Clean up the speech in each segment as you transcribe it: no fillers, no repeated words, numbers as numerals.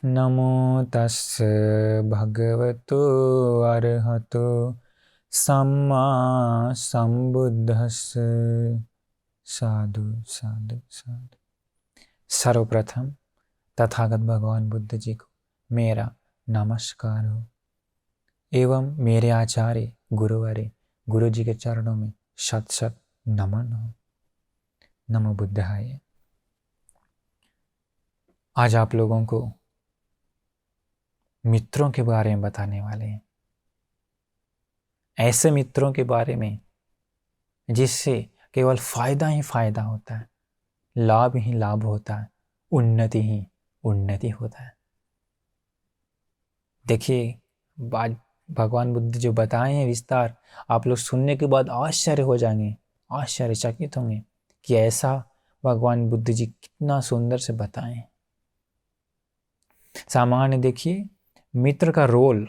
नमो तस् भगवतो अरहतो सम्मा संबुद्धस्स। साधु साधु साधु। सर्वप्रथम तथागत भगवान बुद्ध जी को मेरा नमस्कार हो एवं मेरे आचार्य गुरुवरे गुरु जी के चरणों में शत शत नमन हो। नमो बुद्धाय। आज आप लोगों को मित्रों के बारे में बताने वाले हैं, ऐसे मित्रों के बारे में जिससे केवल फायदा ही फायदा होता है, लाभ ही लाभ होता है, उन्नति ही उन्नति होता है। देखिए, बात भगवान बुद्ध जो बताए हैं विस्तार, आप लोग सुनने के बाद आश्चर्य हो जाएंगे, आश्चर्यचकित होंगे कि ऐसा भगवान बुद्ध जी कितना सुंदर से बताए हैं। सामान्य देखिए, मित्र का रोल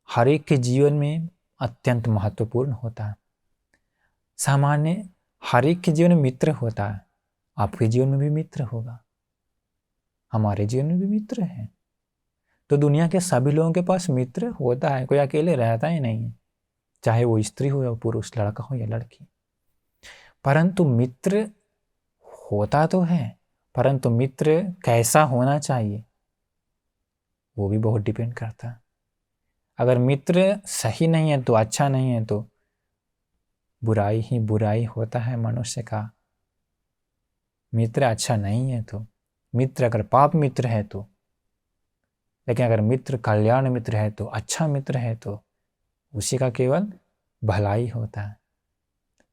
हर एक के जीवन में अत्यंत महत्वपूर्ण होता है। सामान्य हर एक के जीवन में मित्र होता है। आपके जीवन में भी मित्र होगा, हमारे जीवन में भी मित्र है। तो दुनिया के सभी लोगों के पास मित्र होता है, कोई अकेले रहता ही नहीं है, चाहे वो स्त्री हो या पुरुष, लड़का हो या लड़की। परंतु मित्र होता तो है, परंतु मित्र कैसा होना चाहिए वो भी बहुत डिपेंड करता है। अगर मित्र सही नहीं है तो, अच्छा नहीं है तो बुराई ही बुराई होता है मनुष्य का। मित्र अच्छा नहीं है तो, मित्र अगर पाप मित्र है तो, लेकिन अगर मित्र कल्याण मित्र है तो, अच्छा मित्र है तो उसी का केवल भलाई होता है।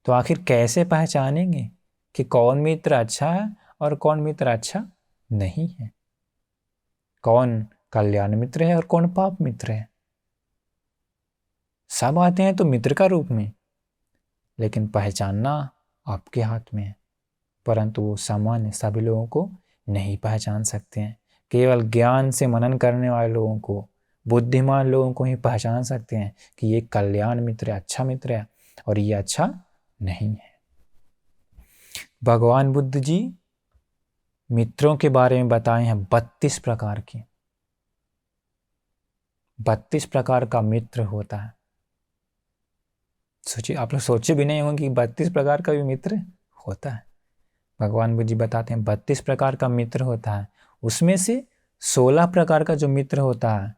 तो आखिर कैसे पहचानेंगे कि कौन मित्र अच्छा है और कौन मित्र अच्छा नहीं है, कौन कल्याण मित्र है और कौन पाप मित्र है? सब आते हैं तो मित्र का रूप में, लेकिन पहचानना आपके हाथ में है। परंतु वो सामान्य सभी लोगों को नहीं पहचान सकते हैं। केवल ज्ञान से मनन करने वाले लोगों को, बुद्धिमान लोगों को ही पहचान सकते हैं कि ये कल्याण मित्र है, अच्छा मित्र है, और ये अच्छा नहीं है। भगवान बुद्ध जी मित्रों के बारे में बताए हैं 32 प्रकार के। 32 प्रकार का मित्र होता है। सोचिए, आप लोग सोचे भी नहीं होंगे कि 32 प्रकार का भी मित्र होता है। भगवान बुद्ध जी बताते हैं 32 प्रकार का मित्र होता है। उसमें से 16 प्रकार का जो मित्र होता है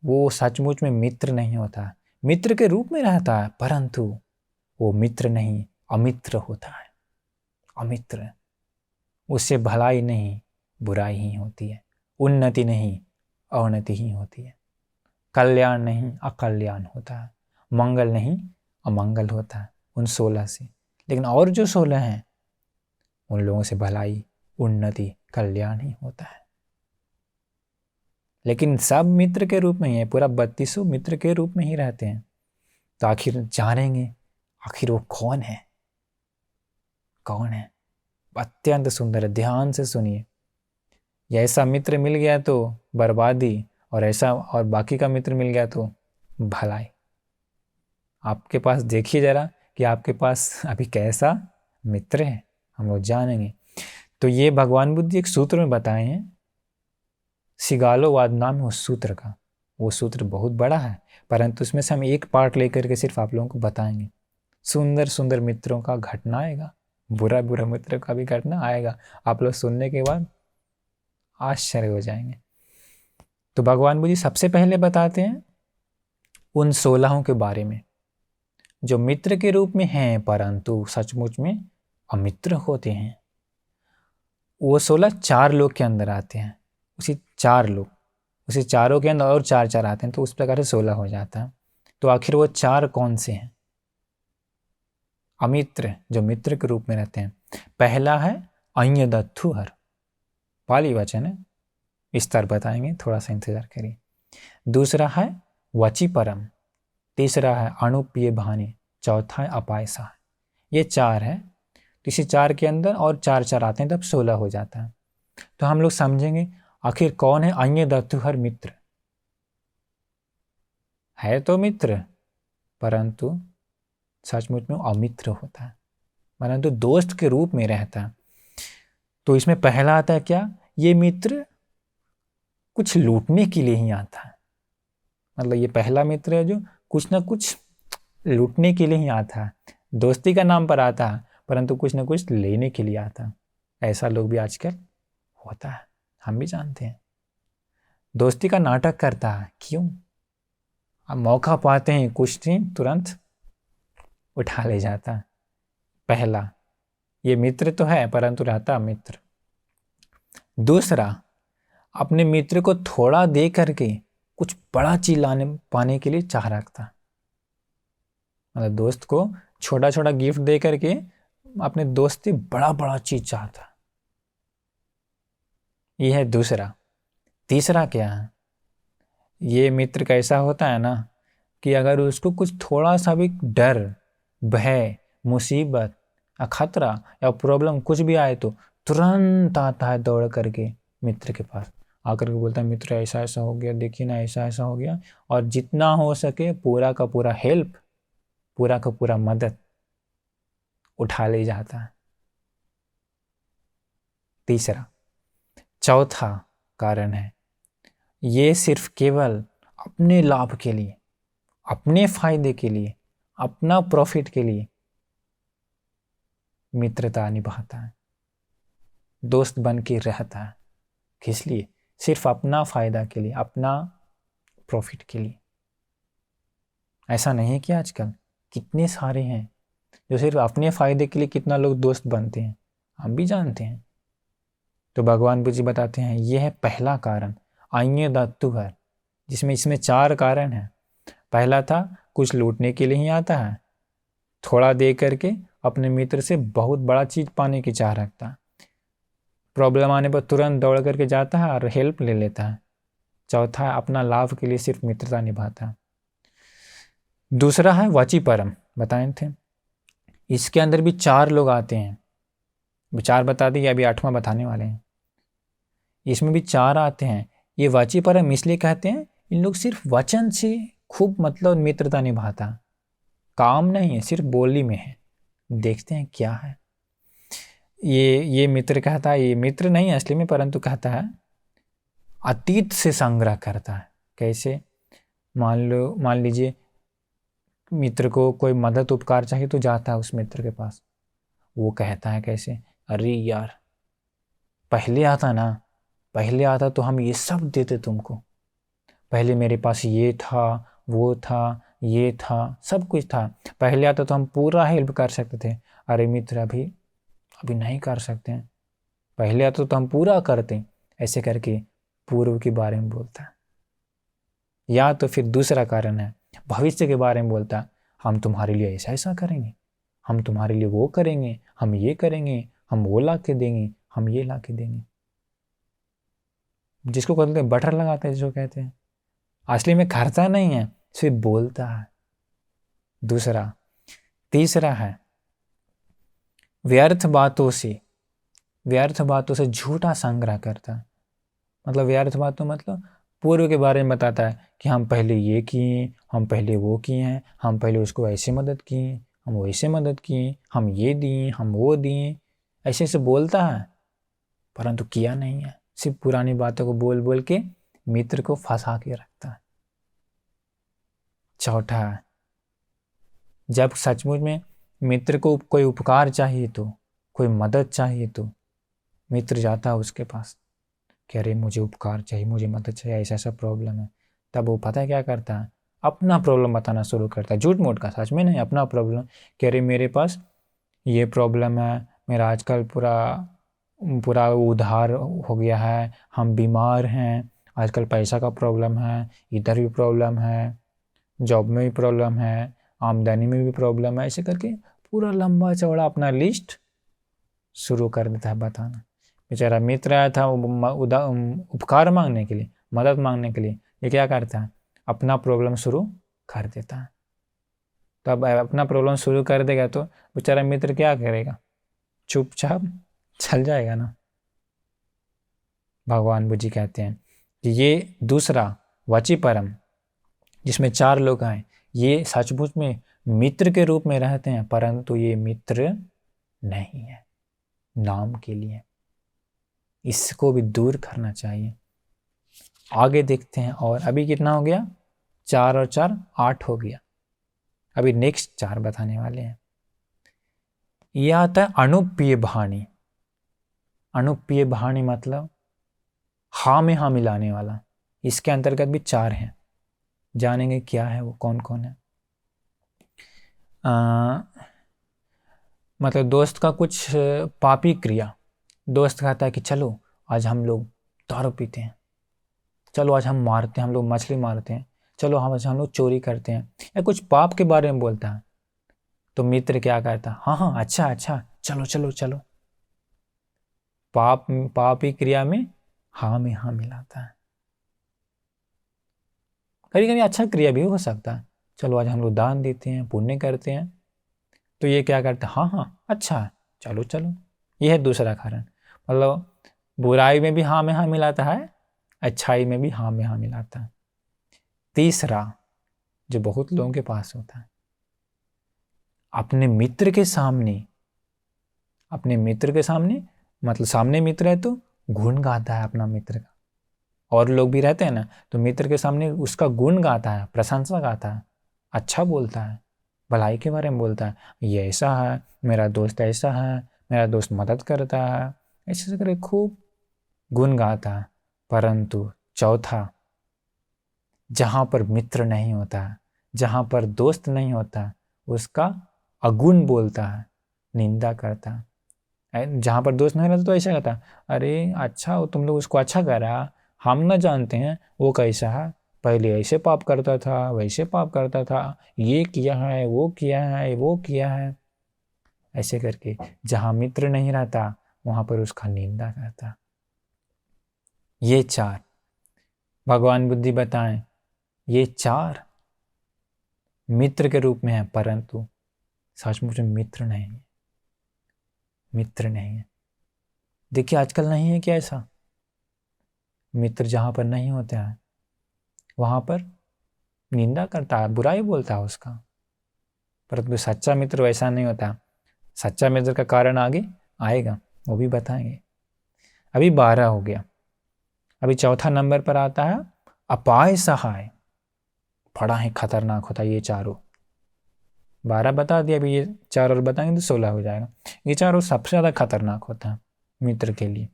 वो सचमुच में मित्र नहीं होता है, मित्र के रूप में रहता है, परंतु वो मित्र नहीं, अमित्र होता है। अमित्र, उससे भलाई नहीं बुराई ही होती है, उन्नति नहीं अवनति ही होती है, कल्याण नहीं अकल्याण होता है, मंगल नहीं अमंगल होता है उन 16 से। लेकिन और जो 16 हैं उन लोगों से भलाई उन्नति कल्याण ही होता है। लेकिन सब मित्र के रूप में ही है, पूरा 32 मित्र के रूप में ही रहते हैं। तो आखिर जानेंगे आखिर वो कौन है, कौन है? अत्यंत सुंदर है, ध्यान से सुनिए। या ऐसा मित्र मिल गया तो बर्बादी, और ऐसा और बाकी का मित्र मिल गया तो भलाई। आपके पास देखिए जरा कि आपके पास अभी कैसा मित्र है, हम लोग जानेंगे। तो ये भगवान बुद्ध एक सूत्र में बताए हैं, सिगालोवाद नाम है उस सूत्र का। वो सूत्र बहुत बड़ा है, परंतु उसमें से हम एक पार्ट लेकर के सिर्फ आप लोगों को बताएंगे। सुंदर सुंदर मित्रों का घटना आएगा, बुरा बुरा मित्र का भी घटना आएगा। आप लोग सुनने के बाद आश्चर्य हो जाएंगे। तो भगवान बुद्ध जी सबसे पहले बताते हैं उन 16 के बारे में जो मित्र के रूप में हैं परंतु सचमुच में अमित्र होते हैं। वो 16 4 लोग के अंदर आते हैं, उसी 4 लोग, उसी चारों के अंदर और 4 4 आते हैं, तो उस प्रकार से 16 हो जाता है। तो आखिर वो 4 कौन से हैं? अमित्र, जो मित्र के रूप में रहते हैं। पहला है अन्यदत्थुहर, पाली वचन है, विस्तार बताएंगे, थोड़ा सा इंतजार करिए। दूसरा है वचिपरम, तीसरा है अणुप्रिय भानी, चौथा है अपायसा। ये 4 है। तो इसी 4 के अंदर और 4 4 आते हैं, तब 16 हो जाता है। तो हम लोग समझेंगे आखिर कौन है अन्यदत्थुहर मित्र। है तो मित्र, परंतु सचमुच में अमित्र होता है, परंतु दोस्त के रूप में रहता है। तो इसमें पहला आता है क्या? ये मित्र कुछ लूटने के लिए ही आता है। मतलब ये पहला मित्र है जो कुछ ना कुछ लूटने के लिए ही आता है, दोस्ती का नाम पर आता है परंतु कुछ ना कुछ लेने के लिए आता है। ऐसा लोग भी आजकल होता है, हम भी जानते हैं। दोस्ती का नाटक करता है, क्यों? अब मौका पाते हैं कुछ नहीं तुरंत उठा ले जाता है। पहला, ये मित्र तो है परंतु रहता मित्र। दूसरा, अपने मित्र को थोड़ा दे करके कुछ बड़ा चीज लाने पाने के लिए चाह रखता। मतलब दोस्त को छोटा छोटा गिफ्ट दे करके अपने दोस्त से बड़ा बड़ा चीज चाहता। यह है दूसरा। तीसरा क्या है, ये मित्र कैसा होता है ना कि अगर उसको कुछ थोड़ा सा भी डर, भय, मुसीबत, खतरा या प्रॉब्लम कुछ भी आए तो तुरंत आता है दौड़ करके मित्र के पास, आकर के बोलता है मित्र ऐसा ऐसा हो गया, देखिए ना ऐसा ऐसा हो गया, और जितना हो सके पूरा का पूरा हेल्प, पूरा का पूरा मदद उठा ले जाता है। तीसरा। चौथा कारण है, ये सिर्फ केवल अपने लाभ के लिए, अपने फायदे के लिए, अपना प्रॉफिट के लिए मित्रता निभाता है, दोस्त बन के रहता है। किस लिए? सिर्फ अपना फायदा के लिए, अपना प्रॉफिट के लिए। ऐसा नहीं है कि आजकल कितने सारे हैं जो सिर्फ अपने फायदे के लिए कितना लोग दोस्त बनते हैं, हम भी जानते हैं। तो भगवान बुद्ध जी बताते हैं यह है पहला कारण, आइए धातु है, जिसमें इसमें 4 कारण हैं। पहला था कुछ लूटने के लिए ही आता है, थोड़ा दे करके अपने मित्र से बहुत बड़ा चीज पाने की चाह रखता है, प्रॉब्लम आने पर तुरंत दौड़ करके जाता है और हेल्प ले लेता है। चौथा है अपना लाभ के लिए सिर्फ मित्रता निभाता है। दूसरा है वाचिपरम, बताए थे। इसके अंदर भी 4 लोग आते हैं, 4 बता दिए, अभी 8वां बताने वाले हैं। इसमें भी 4 आते हैं। ये वाचिपरम इसलिए कहते हैं, इन लोग सिर्फ वचन से खूब मतलब मित्रता निभाता, काम नहीं है, सिर्फ बोली में है। देखते हैं क्या है। ये मित्र कहता है, ये मित्र नहीं है असली में, परंतु कहता है अतीत से संग्रह करता है। कैसे? मान लीजिए मित्र को कोई मदद उपकार चाहिए तो जाता है उस मित्र के पास, वो कहता है कैसे, अरे यार पहले आता तो हम ये सब देते तुमको, पहले मेरे पास ये था, वो था, ये था, सब कुछ था, पहले आता तो हम पूरा हेल्प कर सकते थे। अरे मित्र अभी नहीं कर सकते हैं, पहले आता तो हम पूरा करते। ऐसे करके पूर्व के बारे में बोलता है। या तो फिर दूसरा कारण है भविष्य के बारे में बोलता है, हम तुम्हारे लिए ऐसा ऐसा करेंगे, हम तुम्हारे लिए वो करेंगे, हम ये करेंगे, हम वो ला के देंगे, हम ये ला के देंगे। जिसको कहते हैं बटर लगाते हैं, जो कहते हैं, असली में करता नहीं है, सिर्फ बोलता है। दूसरा। तीसरा है व्यर्थ बातों से झूठा संग्रह करता। मतलब व्यर्थ बातों मतलब पूर्व के बारे में बताता है कि हम पहले ये किए, हम पहले वो किए हैं, हम पहले उसको ऐसे मदद किए, हम वैसे मदद किए, हम ये दिए, हम वो दिए, ऐसे ऐसे बोलता है परंतु किया नहीं है। सिर्फ पुरानी बातों को बोल बोल के मित्र को फंसा के रखता है। चौथा, जब सचमुच में मित्र को कोई उपकार चाहिए तो, कोई मदद चाहिए तो मित्र जाता है उसके पास कि अरे मुझे उपकार चाहिए, मुझे मदद चाहिए, ऐसा ऐसा प्रॉब्लम है। तब वो पता है क्या करता है, अपना प्रॉब्लम बताना शुरू करता है, झूठ मूठ का, सच में नहीं, अपना प्रॉब्लम कि अरे मेरे पास ये प्रॉब्लम है, मेरा आजकल पूरा उधार हो गया है, हम बीमार हैं, आजकल पैसा का प्रॉब्लम है, इधर भी प्रॉब्लम है, जॉब में भी प्रॉब्लम है, आमदनी में भी प्रॉब्लम है। ऐसे करके पूरा लंबा चौड़ा अपना लिस्ट शुरू कर देता है बताना। बेचारा मित्र आया था उपकार मांगने के लिए, मदद मांगने के लिए, ये क्या करता है, अपना प्रॉब्लम शुरू कर देता है। तो अब अपना प्रॉब्लम शुरू कर देगा तो बेचारा मित्र क्या करेगा, चुपचाप चल जाएगा ना। भगवान बुद्ध जी कहते हैं कि ये दूसरा वाचिपरम, जिसमें 4 लोग आए, ये सचमुच में मित्र के रूप में रहते हैं, परंतु ये मित्र नहीं है, नाम के लिए। इसको भी दूर करना चाहिए। आगे देखते हैं। और अभी कितना हो गया, 4 और 4 8 हो गया। अभी नेक्स्ट 4 बताने वाले हैं। यह आता है अनुप्रिय बहानी। अनुप्रिय बहानी मतलब हाँ में हाँ मिलाने वाला। इसके अंतर्गत भी 4 हैं, जानेंगे क्या है वो, कौन कौन है। मतलब दोस्त का कुछ पापी क्रिया, दोस्त कहता है कि चलो आज हम लोग दारू पीते हैं, चलो आज हम मारते हैं, हम लोग मछली मारते हैं, चलो हम लोग चोरी करते हैं, या कुछ पाप के बारे में बोलता है। तो मित्र क्या कहता है, हाँ हाँ अच्छा अच्छा चलो चलो चलो। पापी क्रिया में हाँ मिलाता है। कभी कभी अच्छा क्रिया भी हो सकता है, चलो आज हम लोग दान देते हैं, पुण्य करते हैं। तो ये क्या करता है, हाँ हाँ अच्छा चलो चलो। ये है दूसरा कारण, मतलब बुराई में भी हाँ में हाँ मिलाता है, अच्छाई में भी हाँ में हाँ मिलाता है। तीसरा जो बहुत लोगों के पास होता है, अपने मित्र के सामने, अपने मित्र के सामने मतलब सामने मित्र है तो गुण गाता है अपना मित्र का। और लोग भी रहते हैं ना, तो मित्र के सामने उसका गुण गाता है, प्रशंसा गाता है, अच्छा बोलता है, भलाई के बारे में बोलता है, ये ऐसा है, मेरा दोस्त ऐसा है, मेरा दोस्त मदद करता है, ऐसे करके खूब गुण गाता है। परंतु चौथा, जहाँ पर मित्र नहीं होता, जहाँ पर दोस्त नहीं होता, उसका अगुण बोलता है, निंदा करता है। जहाँ पर दोस्त नहीं रहता तो ऐसा कहता, अरे अच्छा वो तुम लोग उसको अच्छा करा, हम ना जानते हैं वो कैसा है, पहले ऐसे पाप करता था, वैसे पाप करता था, ये किया है, वो किया है, वो किया है। ऐसे करके जहाँ मित्र नहीं रहता वहाँ पर उसका निंदा करता। ये 4 भगवान बुद्धि बताएं, ये 4 मित्र के रूप में है, परंतु सचमुच में मित्र नहीं है, मित्र नहीं है। देखिए आजकल नहीं है क्या ऐसा, मित्र जहाँ पर नहीं होता है वहाँ पर निंदा करता है, बुराई बोलता है उसका। परंतु सच्चा मित्र वैसा नहीं होता। सच्चा मित्र का कारण आगे आएगा, वो भी बताएंगे। अभी 12 हो गया। अभी चौथा नंबर पर आता है अपाय सहाय। बड़ा ही खतरनाक होता है ये चारों। 12 बता दिया, अभी ये 4 और बताएंगे तो 16 हो जाएगा। ये चारों सबसे ज़्यादा खतरनाक होता है मित्र के लिए।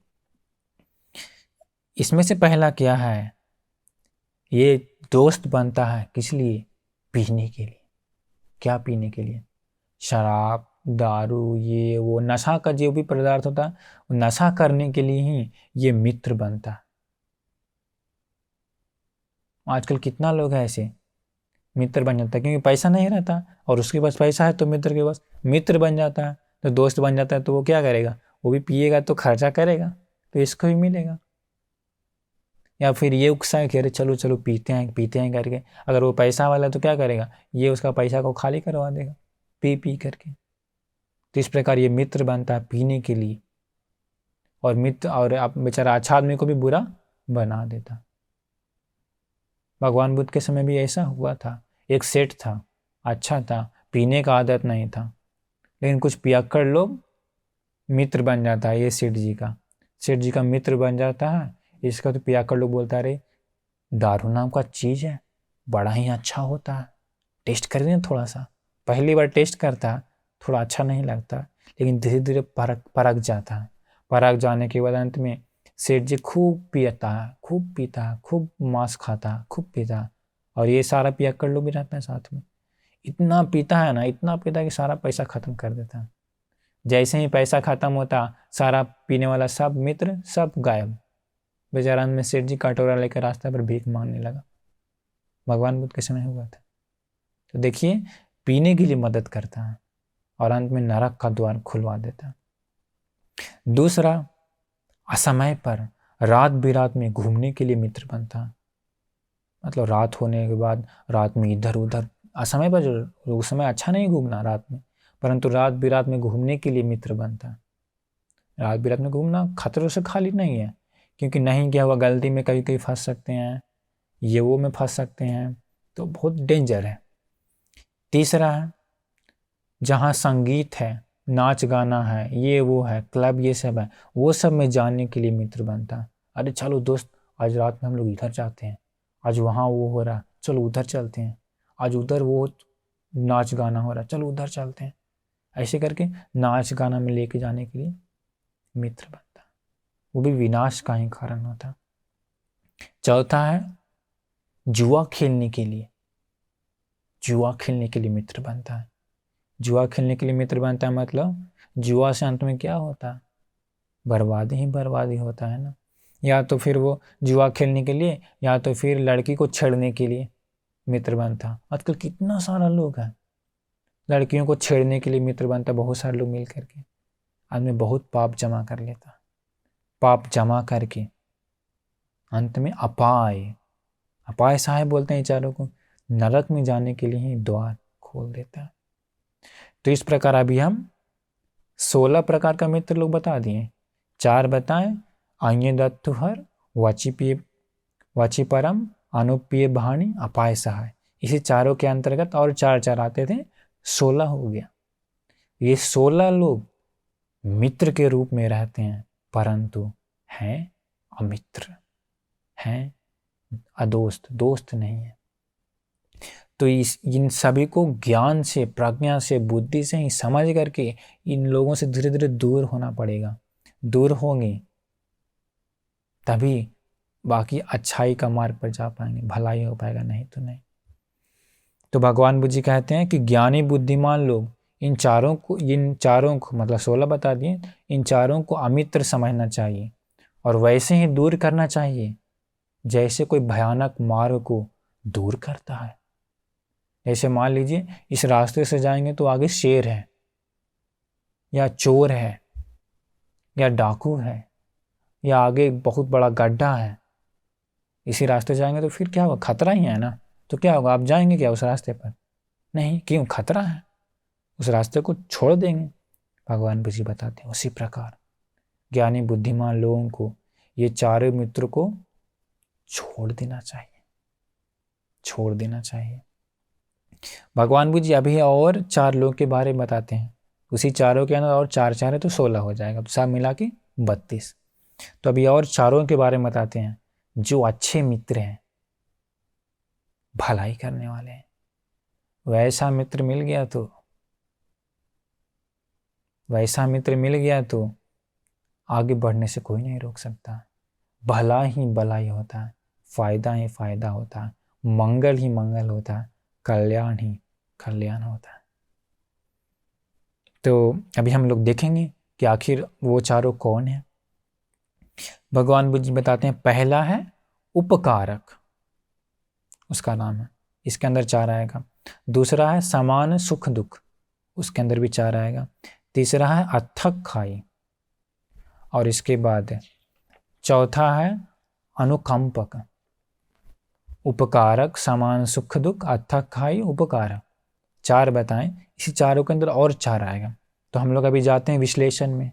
इसमें से पहला क्या है, ये दोस्त बनता है किस लिए, पीने के लिए। क्या पीने के लिए, शराब, दारू, ये वो नशा का जो भी पदार्थ होता है, नशा करने के लिए ही ये मित्र बनता है। आजकल कितना लोग है ऐसे मित्र बन जाता है, क्योंकि पैसा नहीं रहता और उसके पास पैसा है तो मित्र के पास मित्र बन जाता है, तो दोस्त बन जाता है। तो वो क्या करेगा, वो भी पिएगा तो खर्चा करेगा, तो इसको भी मिलेगा। या फिर ये उकसाए कि अरे चलो चलो पीते हैं करके, अगर वो पैसा वाला है तो क्या करेगा, ये उसका पैसा को खाली करवा देगा पी करके। तो इस प्रकार ये मित्र बनता है पीने के लिए, और मित्र और आप बेचारा अच्छा आदमी को भी बुरा बना देता। भगवान बुद्ध के समय भी ऐसा हुआ था। एक सेठ था, अच्छा था, पीने का आदत नहीं था, लेकिन कुछ पियक्कड़ लोग मित्र बन जाता है। ये सेठ जी का मित्र बन जाता है। इसका तो पियक्कड़ लोग बोलता है, अरे दारू नाम का चीज़ है, बड़ा ही अच्छा होता है, टेस्ट कर दें थोड़ा सा। पहली बार टेस्ट करता है, थोड़ा अच्छा नहीं लगता, लेकिन धीरे धीरे परख जाता है। परख जाने के बाद अंत में सेठ जी खूब पीता है, खूब पीता है, खूब मांस खाता है, खूब पीता है। और ये सारा पियक्कड़ लोग भी रहते हैं साथ में। इतना पीता है ना, इतना पीता है कि सारा पैसा खत्म कर देता है। जैसे ही पैसा खत्म होता, सारा पीने वाला सब मित्र सब गायब। बेचारा में सेठ जी कटोरा लेकर रास्ते पर भीख मांगने लगा। भगवान बुद्ध के समय हुआ था। तो देखिए, पीने के लिए मदद करता है और अंत में नरक का द्वार खुलवा देता है। दूसरा, असमय पर रात बिरात में घूमने के लिए मित्र बनता है। मतलब रात होने के बाद रात में इधर उधर, असमय पर जो उस समय अच्छा नहीं घूमना रात में, परंतु रात बिरात में घूमने के लिए मित्र बनता है। रात बिरात में घूमना खतरों से खाली नहीं है, क्योंकि नहीं क्या हुआ, गलती में कभी कभी फंस सकते हैं, ये वो में फंस सकते हैं, तो बहुत डेंजर है। तीसरा है, जहाँ संगीत है, नाच गाना है, ये वो है, क्लब ये सब है, वो सब में जाने के लिए मित्र बनता है। अरे चलो दोस्त आज रात में हम लोग इधर जाते हैं, आज वहाँ वो हो रहा, चलो उधर चलते हैं, आज उधर वो नाच गाना हो रहा, चलो उधर चलते हैं। ऐसे करके नाच गाना में लेके जाने के लिए मित्र बनता, वो भी विनाश का ही कारण होता। चौथा है जुआ खेलने के लिए, जुआ खेलने के लिए मित्र बनता है। जुआ खेलने के लिए मित्र बनता है मतलब जुआ से अंत में क्या होता है, बर्बादी ही बर्बादी होता है ना। या तो फिर वो जुआ खेलने के लिए, या तो फिर लड़की को छेड़ने के लिए मित्र बनता। आजकल कितना सारा लोग है लड़कियों को छेड़ने के लिए मित्र बनता, बहुत सारे लोग मिल करके। आदमी बहुत पाप जमा कर लेता, पाप जमा करके अंत में अपाय, अपाय साहेब बोलते हैं चारों को, नरक में जाने के लिए ही द्वार खोल देता है। तो इस प्रकार अभी हम 16 प्रकार का मित्र लोग बता दिए। 4 बताएं, आइए दत्तुहर, वाची परम, अनुप्रिय भाणी, अपाय सहाय। इसी चारों के अंतर्गत और 4 आते थे, 16 हो गया। ये 16 लोग मित्र के रूप में रहते हैं, परंतु हैं अमित्र, हैं अदोस्त, दोस्त नहीं है। तो इन सभी को ज्ञान से, प्रज्ञा से, बुद्धि से ही समझ करके इन लोगों से धीरे धीरे दूर होना पड़ेगा। दूर होंगे तभी बाकी अच्छाई का मार्ग पर जा पाएंगे, भलाई हो पाएगा, नहीं तो नहीं। तो भगवान बुद्ध जी कहते हैं कि ज्ञानी बुद्धिमान लोग इन चारों को मतलब 16 बता दिए, इन चारों को अमित्र समझना चाहिए और वैसे ही दूर करना चाहिए जैसे कोई भयानक मार्ग को दूर करता है। जैसे मान लीजिए इस रास्ते से जाएंगे तो आगे शेर है, या चोर है, या डाकू है, या आगे बहुत बड़ा गड्ढा है, इसी रास्ते जाएंगे तो फिर क्या होगा, खतरा ही है ना। तो क्या होगा, आप जाएंगे क्या उस रास्ते पर? नहीं, क्यों, खतरा है, उस रास्ते को छोड़ देंगे। भगवान बुद्ध जी बताते हैं उसी प्रकार ज्ञानी बुद्धिमान लोगों को ये चारों मित्र को छोड़ देना चाहिए, छोड़ देना चाहिए। भगवान बुद्ध जी अभी और 4 लोगों के बारे में बताते हैं, उसी चारों के अंदर और 4 है तो 16 हो जाएगा, तो सब मिला के 32। तो अभी और चारों के बारे में बताते हैं जो अच्छे मित्र हैं, भलाई करने वाले हैं। वैसा मित्र मिल गया तो आगे बढ़ने से कोई नहीं रोक सकता। भला ही भलाई होता है, फायदा ही फायदा होता है, मंगल ही मंगल होता है, कल्याण ही कल्याण होता है। तो अभी हम लोग देखेंगे कि आखिर वो चारों कौन है। भगवान बुद्ध जी बताते हैं पहला है उपकारक, उसका नाम है, इसके अंदर 4 आएगा। दूसरा है समान सुख दुख, उसके अंदर भी 4 आएगा। तीसरा है अथक खाई, और इसके बाद चौथा है अनुकंपक। उपकारक, समान सुख दुख, अथक खाई, उपकारक, 4 बताएं। इसी चारों के अंदर और 4 आएगा। तो हम लोग अभी जाते हैं विश्लेषण में,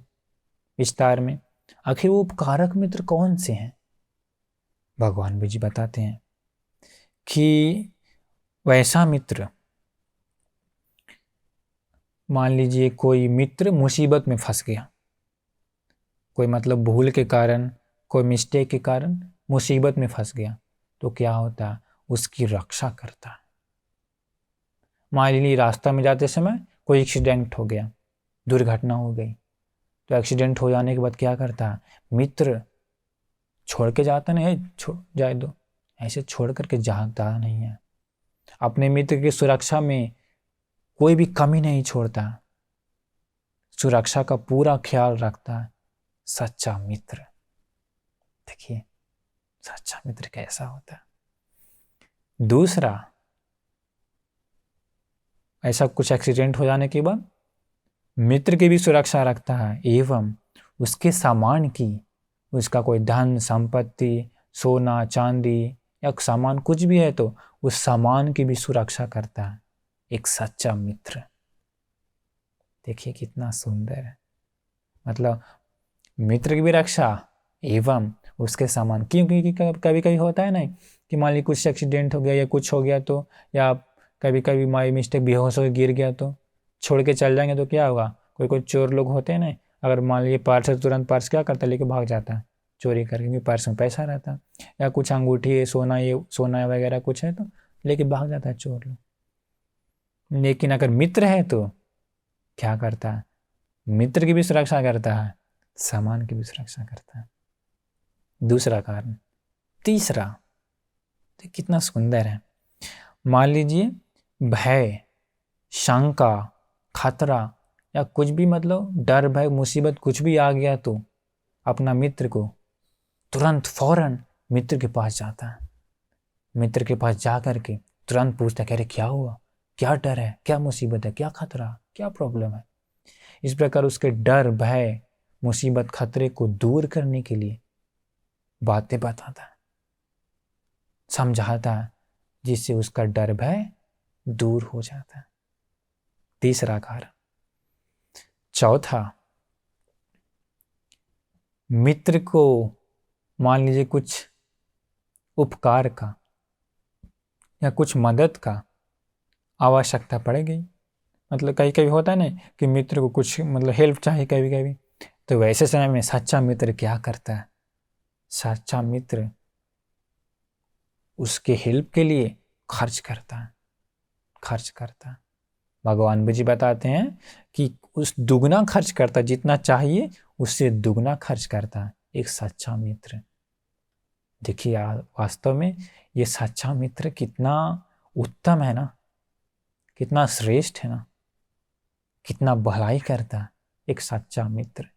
विस्तार में। आखिर वो उपकारक मित्र कौन से हैं? भगवान बुद्ध जी बताते हैं कि वैसा मित्र, मान लीजिए कोई मित्र मुसीबत में फंस गया, कोई मतलब भूल के कारण, कोई मिस्टेक के कारण मुसीबत में फंस गया, तो क्या होता है, उसकी रक्षा करता है। मान लीजिए रास्ता में जाते समय कोई एक्सीडेंट हो गया, दुर्घटना हो गई, तो एक्सीडेंट हो जाने के बाद क्या करता है, मित्र छोड़ के जाता नहीं है, छोड़ जाए दो, ऐसे छोड़ करके जाता नहीं है। अपने मित्र की सुरक्षा में कोई भी कमी नहीं छोड़ता, सुरक्षा का पूरा ख्याल रखता है सच्चा मित्र। देखिए सच्चा मित्र कैसा होता है। दूसरा, ऐसा कुछ एक्सीडेंट हो जाने के बाद मित्र की भी सुरक्षा रखता है, एवं उसके सामान की, उसका कोई धन संपत्ति, सोना चांदी या सामान कुछ भी है तो उस सामान की भी सुरक्षा करता है एक सच्चा मित्र। देखिए कितना सुंदर है, मतलब मित्र की भी रक्षा एवं उसके सामान। क्योंकि कभी कभी होता है ना कि मान लीजिए कुछ एक्सीडेंट हो गया या कुछ हो गया तो, या कभी कभी माई मिस्टेक बेहोश होकर गिर गया तो छोड़ के चल जाएंगे तो क्या होगा, कोई चोर लोग होते हैं ना, अगर मान लीजिए पर्स है तुरंत पर्स क्या करता है, लेके भाग जाता है, चोरी करके, क्योंकि पर्स में पैसा रहता है, या कुछ अंगूठी है, सोना वगैरह कुछ है तो लेके भाग जाता है चोर लोग। लेकिन अगर मित्र है तो क्या करता है, मित्र की भी सुरक्षा करता है, सामान की भी सुरक्षा करता है। दूसरा कारण। तीसरा, तो कितना सुंदर है। मान लीजिए भय, शंका, खतरा या कुछ भी, मतलब डर, भय, मुसीबत कुछ भी आ गया तो अपना मित्र को तुरंत फौरन मित्र के पास जाता है। मित्र के पास जा करके तुरंत पूछता है, कह रहे क्या हुआ, क्या डर है, क्या मुसीबत है, क्या खतरा, क्या प्रॉब्लम है। इस प्रकार उसके डर, भय, मुसीबत, खतरे को दूर करने के लिए बातें बताता है, समझाता है, जिससे उसका डर, भय दूर हो जाता है। तीसरा कारण। चौथा, मित्र को मान लीजिए कुछ उपकार का या कुछ मदद का आवश्यकता पड़ेगी। मतलब कहीं कभी होता है ना कि मित्र को कुछ मतलब हेल्प चाहिए कभी कभी, तो वैसे समय में सच्चा मित्र क्या करता है, सच्चा मित्र उसके हेल्प के लिए खर्च करता है, खर्च करता है। भगवान जी बताते हैं कि उस दुगना खर्च करता, जितना चाहिए उससे दुगना खर्च करता है एक सच्चा मित्र। देखिए वास्तव में ये सच्चा मित्र कितना उत्तम है ना, कितना श्रेष्ठ है ना, कितना भलाई करता है एक सच्चा मित्र।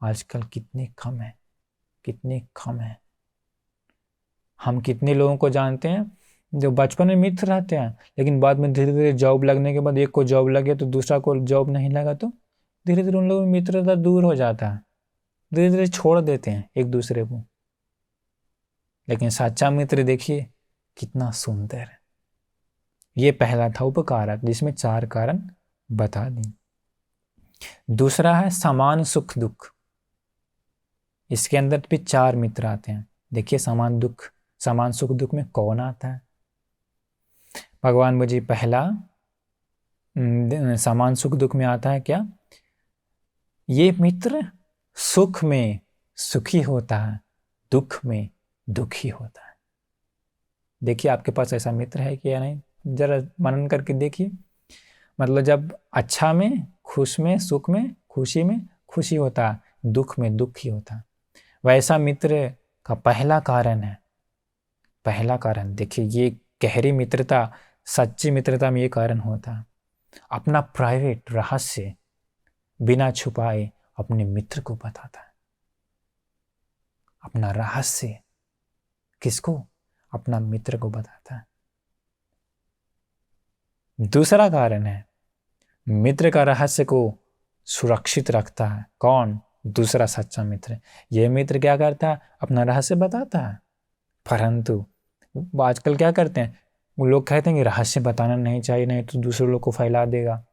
आजकल कितने कम है, कितने कम है। हम कितने लोगों को जानते हैं जो बचपन में मित्र रहते हैं, लेकिन बाद में धीरे धीरे जॉब लगने के बाद एक को जॉब लगे तो दूसरा को जॉब नहीं लगा, तो धीरे धीरे उन लोगों में मित्रता दूर हो जाता है, धीरे धीरे छोड़ देते हैं एक दूसरे को। लेकिन सच्चा मित्र देखिए कितना सुंदर है। ये पहला था उपकारक, जिसमें 4 कारण बता दी। दूसरा है समान सुख दुख। इसके अंदर भी 4 मित्र आते हैं। देखिए समान सुख दुख में कौन आता है। भगवान मुझे पहला समान सुख दुख में आता है क्या, ये मित्र सुख में सुखी होता है, दुख में दुखी होता है। देखिए आपके पास ऐसा मित्र है कि या नहीं, जरा मनन करके देखिए। मतलब जब अच्छा में, खुश में, सुख में, खुशी में खुशी होता है, दुख में दुखी होता है। वैसा मित्र का पहला कारण है, पहला कारण। देखिए ये गहरी मित्रता, सच्ची मित्रता में ये कारण होता है, अपना प्राइवेट रहस्य बिना छुपाए अपने मित्र को बताता है। अपना रहस्य किसको, अपना मित्र को बताता है। दूसरा कारण है मित्र का रहस्य को सुरक्षित रखता है। कौन, दूसरा सच्चा मित्र। यह मित्र क्या करता है, अपना रहस्य बताता है, परंतु आजकल क्या करते हैं वो लोग, कहते हैं कि रहस्य बताना नहीं चाहिए, नहीं तो दूसरे लोग को फैला देगा।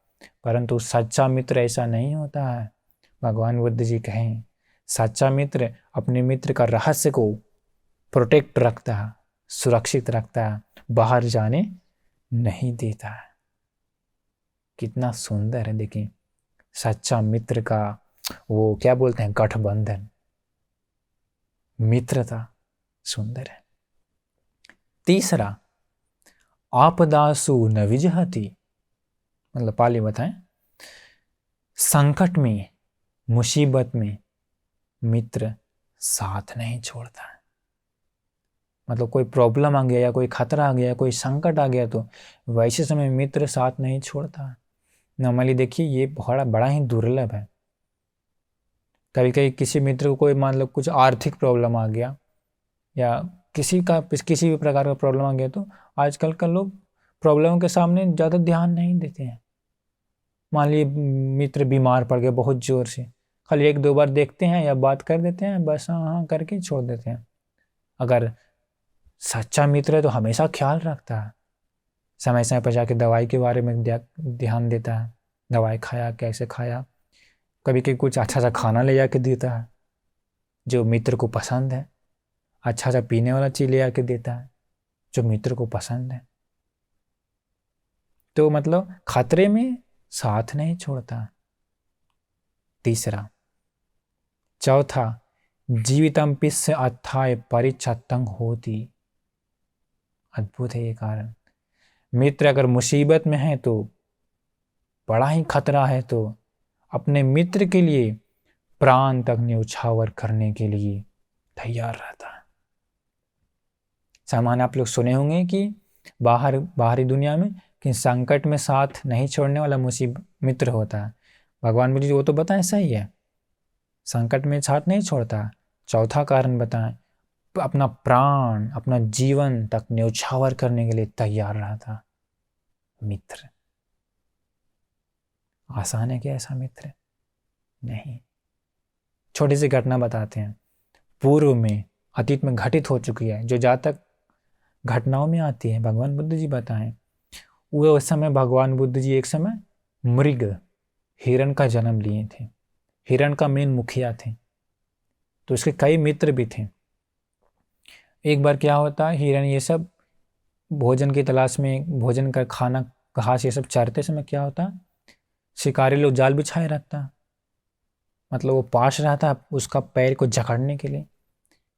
परंतु सच्चा मित्र ऐसा नहीं होता है। भगवान बुद्ध जी कहें, सच्चा मित्र अपने मित्र का रहस्य को प्रोटेक्ट रखता है, सुरक्षित रखता है, बाहर जाने नहीं देता है। कितना सुंदर है। देखिए सच्चा मित्र का वो क्या बोलते हैं, गठबंधन, मित्रता सुंदर है। तीसरा, आपदासु न विजहति। मतलब पाली बताएं, संकट में, मुसीबत में मित्र साथ नहीं छोड़ता है। मतलब कोई प्रॉब्लम आ गया या कोई खतरा आ गया, कोई संकट आ गया, तो वैसे समय मित्र साथ नहीं छोड़ता है। नॉर्मली देखिए ये बड़ा ही दुर्लभ है। कभी कभी किसी मित्र को कोई मान लो कुछ आर्थिक प्रॉब्लम आ गया या किसी भी प्रकार का प्रॉब्लम आ गया, तो आजकल का लोग प्रॉब्लम के सामने ज़्यादा ध्यान नहीं देते हैं। मान लीजिए मित्र बीमार पड़ गया बहुत जोर से, खाली 1-2 बार देखते हैं या बात कर देते हैं, बस हाँ हाँ करके छोड़ देते हैं। अगर सच्चा मित्र है तो हमेशा ख्याल रखता है, समय समय पर जाके दवाई के बारे में ध्यान देता है, दवाई खाया, कैसे खाया। कभी कभी कुछ अच्छा सा खाना ले जाके देता है जो मित्र को पसंद है, अच्छा सा पीने वाला चीज ले आके देता है जो मित्र को पसंद है। तो मतलब खतरे में साथ नहीं छोड़ता। तीसरा। चौथा, जीवितम पिस्य अथाय परिचत्तंग होती। अद्भुत है ये कारण। मित्र अगर मुसीबत में है तो, बड़ा ही खतरा है तो, अपने मित्र के लिए प्राण तक न्यौछावर करने के लिए तैयार रहता है। सामान्य आप लोग सुने होंगे कि बाहरी दुनिया में कि संकट में साथ नहीं छोड़ने वाला मित्र होता है। भगवान बुद्ध जी वो तो बताएं सही है, संकट में साथ नहीं छोड़ता। चौथा कारण बताएं, अपना प्राण अपना जीवन तक न्यौछावर करने के लिए तैयार रहता मित्र। आसान है क्या ऐसा मित्र? नहीं। छोटी सी घटना बताते हैं, पूर्व में अतीत में घटित हो चुकी है, जो जातक घटनाओं में आती है भगवान बुद्ध जी बताएं। वो उस समय भगवान बुद्ध जी एक समय मृग हिरण का जन्म लिए थे। हिरण का मेन मुखिया थे, तो उसके कई मित्र भी थे। एक बार क्या होता है, हिरण ये सब भोजन की तलाश में, भोजन का खाना घास ये सब चरते समय क्या होता है, शिकारी लोग जाल बिछाए रहता, मतलब वो पास रहता उसका पैर को जकड़ने के लिए।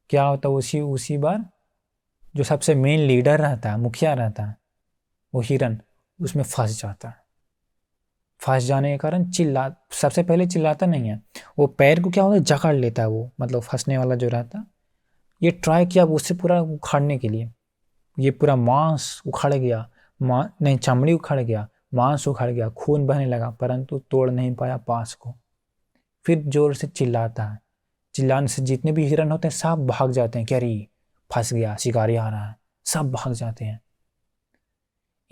क्या होता उसी बार जो सबसे मेन लीडर रहता है, मुखिया रहता है, वो हिरण उसमें फंस जाता है। फंस जाने के कारण सबसे पहले चिल्लाता नहीं है, वो पैर को क्या होता है जकड़ लेता है, वो मतलब फंसने वाला जो रहता है। ये ट्राई किया उससे पूरा उखाड़ने के लिए, ये पूरा मांस उखड़ गया, नहीं चमड़ी उखड़ गया, मांस उखड़ गया, खून बहने लगा, परंतु तोड़ नहीं पाया पास को। फिर जोर से चिल्लाता है, चिल्लाने से जितने भी हिरण होते हैं सब भाग जाते हैं कि अरे फंस गया, शिकारी आ रहा है, सब भाग जाते हैं।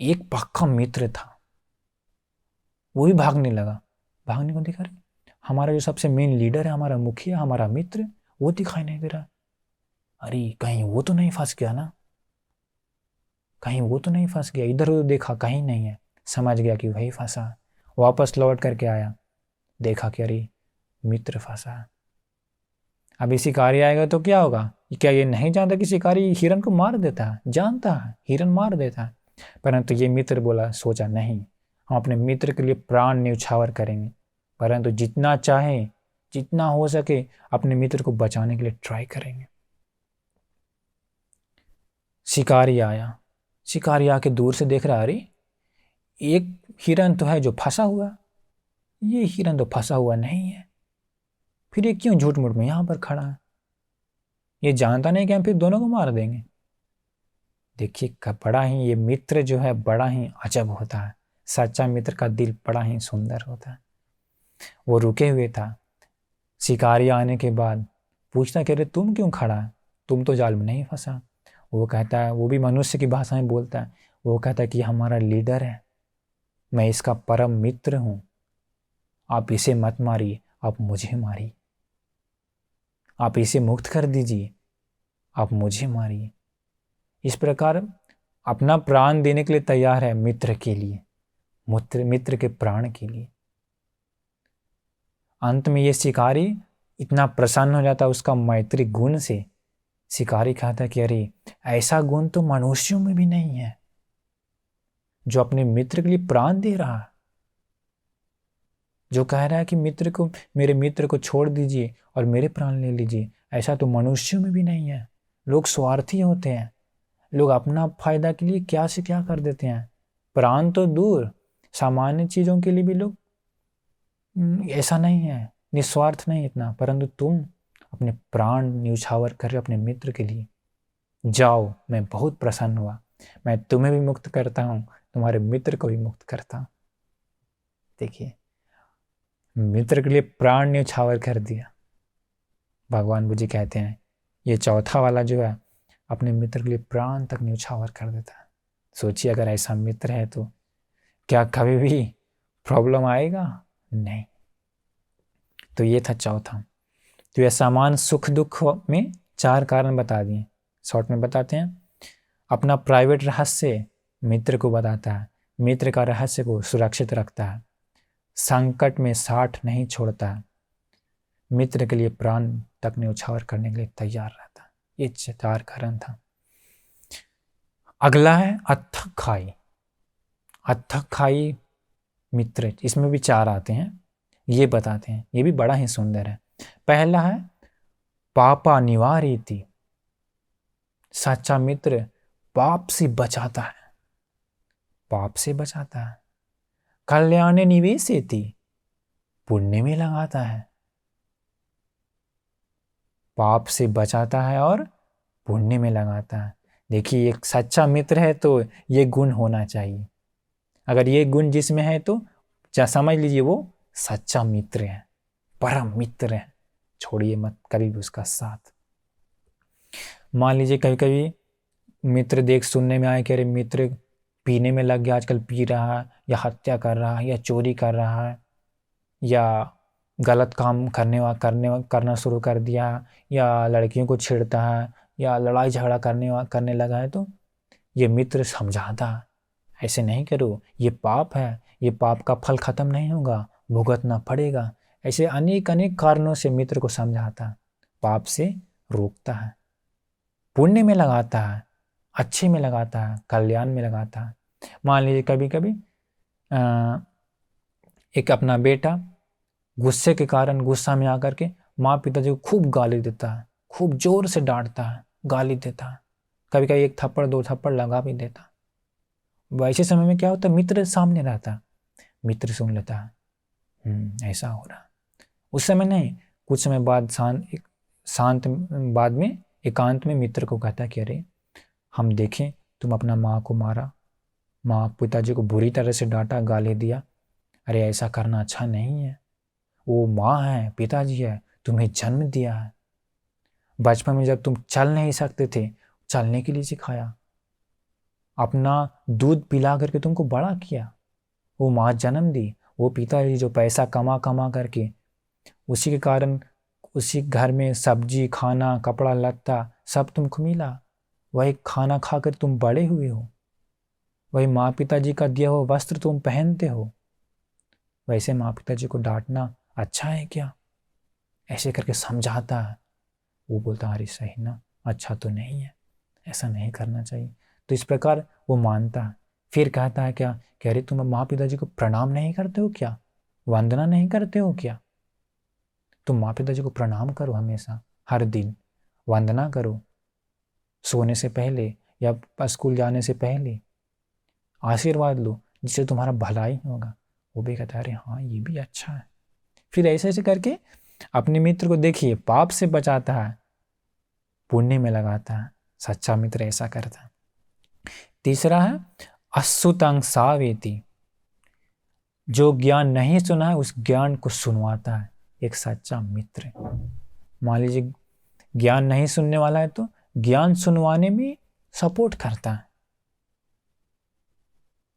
एक पक्का मित्र था, वो भी भागने लगा। भागने को देखा, रहे हमारा जो सबसे मेन लीडर है, हमारा मुखिया, हमारा मित्र, वो दिखाई नहीं दे रहा। अरे कहीं वो तो नहीं फंस गया ना, कहीं वो तो नहीं फंस गया। इधर उधर देखा, कहीं नहीं है, समझ गया कि वही फंसा। वापस लौट करके आया, देखा कि अरे मित्र फंसा। अभी शिकारी आएगा तो क्या होगा, क्या ये नहीं जानता कि शिकारी हिरण को मार देता है? जानता है हिरण मार देता है, परंतु ये मित्र बोला, सोचा नहीं, हम अपने मित्र के लिए प्राण न्यौछावर करेंगे, परंतु जितना चाहे जितना हो सके अपने मित्र को बचाने के लिए ट्राई करेंगे। शिकारी आया, शिकारी आके दूर से देख रहा, अरे एक हिरण तो है जो फंसा हुआ, ये हिरण तो फंसा हुआ नहीं है, फिर ये क्यों झूठ मूठ में यहां पर खड़ा है? ये जानता नहीं कि हम फिर दोनों को मार देंगे। देखिए बड़ा ही ये मित्र जो है बड़ा ही अजब होता है। सच्चा मित्र का दिल बड़ा ही सुंदर होता है। वो रुके हुए था, शिकारी आने के बाद पूछता कि अरे तुम क्यों खड़ा है, तुम तो जाल में नहीं फंसा। वो कहता है, वो भी मनुष्य की भाषा में बोलता है, वो कहता है कि हमारा लीडर है, मैं इसका परम मित्र हूं, आप इसे मत मारिए, आप मुझे मारिए, आप इसे मुक्त कर दीजिए, आप मुझे मारिए। इस प्रकार अपना प्राण देने के लिए तैयार है मित्र के लिए, मित्र के प्राण के लिए। अंत में ये शिकारी इतना प्रसन्न हो जाता उसका मैत्री गुण से। शिकारी कहता कि अरे ऐसा गुण तो मनुष्यों में भी नहीं है, जो अपने मित्र के लिए प्राण दे रहा है, जो कह रहा है कि मेरे मित्र को छोड़ दीजिए और मेरे प्राण ले लीजिए। ऐसा तो मनुष्यों में भी नहीं है। लोग स्वार्थी होते हैं, लोग अपना फायदा के लिए क्या से क्या कर देते हैं। प्राण तो दूर, सामान्य चीजों के लिए भी लोग ऐसा नहीं है, निस्वार्थ नहीं इतना, परंतु तुम अपने प्राण न्यौछावर कर रहे हो अपने मित्र के लिए। जाओ, मैं बहुत प्रसन्न हुआ, मैं तुम्हें भी मुक्त करता हूं, तुम्हारे मित्र को भी मुक्त करता हूं। देखिए मित्र के लिए प्राण न्यौछावर कर दिया। भगवान बुद्ध जी कहते हैं ये चौथा वाला जो है अपने मित्र के लिए प्राण तक न्यौछावर कर देता है। सोचिए अगर ऐसा मित्र है तो क्या कभी भी प्रॉब्लम आएगा? नहीं। तो ये था चौथा। तो यह सामान सुख दुख में 4 कारण बता दिए, शॉर्ट में बताते हैं। अपना प्राइवेट रहस्य मित्र को बताता है, मित्र का रहस्य को सुरक्षित रखता है, संकट में साथ नहीं छोड़ता है, मित्र के लिए प्राण तक न्यौछावर करने के लिए तैयार रहता है। ये 4 कारण था। अगला है अथक खाई। अथक खाई मित्र, इसमें भी 4 आते हैं, ये बताते हैं, ये भी बड़ा ही सुंदर है। पहला है पापा निवारयति। सच्चा मित्र पाप से बचाता है, पाप से बचाता है। कल्याणे निवेशयति, पुण्य में लगाता है। पाप से बचाता है और पुण्य में लगाता है। देखिए, एक सच्चा मित्र है तो ये गुण होना चाहिए। अगर ये गुण जिसमें है तो समझ लीजिए वो सच्चा मित्र है, परम मित्र है। छोड़िए मत कभी भी उसका साथ। मान लीजिए कभी कभी मित्र देख सुनने में आए कि अरे मित्र पीने में लग गया, आजकल पी रहा है, या हत्या कर रहा है, या चोरी कर रहा है, या गलत काम करना शुरू कर दिया, या लड़कियों को छेड़ता है, या लड़ाई झगड़ा करने लगा है, तो ये मित्र समझाता है ऐसे नहीं करो, ये पाप है, ये पाप का फल खत्म नहीं होगा, भुगतना पड़ेगा। ऐसे अनेक अनेक कारणों से मित्र को समझाता है, पाप से रोकता है, पुण्य में लगाता है, अच्छे में लगाता है, कल्याण में लगाता है। मान लीजिए कभी कभी एक अपना बेटा गुस्से के कारण गुस्सा में आकर के माँ पिताजी को खूब गाली देता है, खूब जोर से डांटता है, गाली देता है, कभी कभी एक थप्पड़ दो थप्पड़ लगा भी देता। वैसे समय में क्या होता है, मित्र सामने रहता, मित्र सुन लेता है, ऐसा हो रहा। उस समय नहीं, कुछ समय बाद शांत बाद में एकांत में मित्र को कहता कि अरे हम देखें तुम अपना माँ को मारा, माँ पिताजी को बुरी तरह से डांटा, गाली दिया, अरे ऐसा करना अच्छा नहीं है। वो माँ है, पिताजी है, तुम्हें जन्म दिया है। बचपन में जब तुम चल नहीं सकते थे, चलने के लिए सिखाया, अपना दूध पिला करके तुमको बड़ा किया, वो माँ जन्म दी, वो पिताजी जो पैसा कमा कमा करके उसी के कारण उसी घर में सब्जी खाना कपड़ा लत्ता सब तुमको मिला, वही खाना खाकर तुम बड़े हुए हो, वही माँ पिताजी का दिया हुआ वस्त्र तुम पहनते हो। वैसे माँ पिताजी को डांटना अच्छा है क्या? ऐसे करके समझाता है। वो बोलता अरे सही ना, अच्छा तो नहीं है, ऐसा नहीं करना चाहिए। तो इस प्रकार वो मानता है। फिर कहता है क्या, कह रहे तुम माँ पिताजी को प्रणाम नहीं करते हो क्या, वंदना नहीं करते हो क्या? तुम माँ पिताजी को प्रणाम करो, हमेशा हर दिन वंदना करो, सोने से पहले या स्कूल जाने से पहले आशीर्वाद लो, जिससे तुम्हारा भलाई होगा। वो भी कहता है अरे हाँ ये भी अच्छा है। फिर ऐसे ऐसे करके अपने मित्र को देखिए, पाप से बचाता है, पुण्य में लगाता है। सच्चा मित्र ऐसा करता है। तीसरा है अश्रुतं सावेति, जो ज्ञान नहीं सुना है उस ज्ञान को सुनवाता है एक सच्चा मित्र। मान लीजिए ज्ञान नहीं सुनने वाला है तो ज्ञान सुनवाने में सपोर्ट करता है।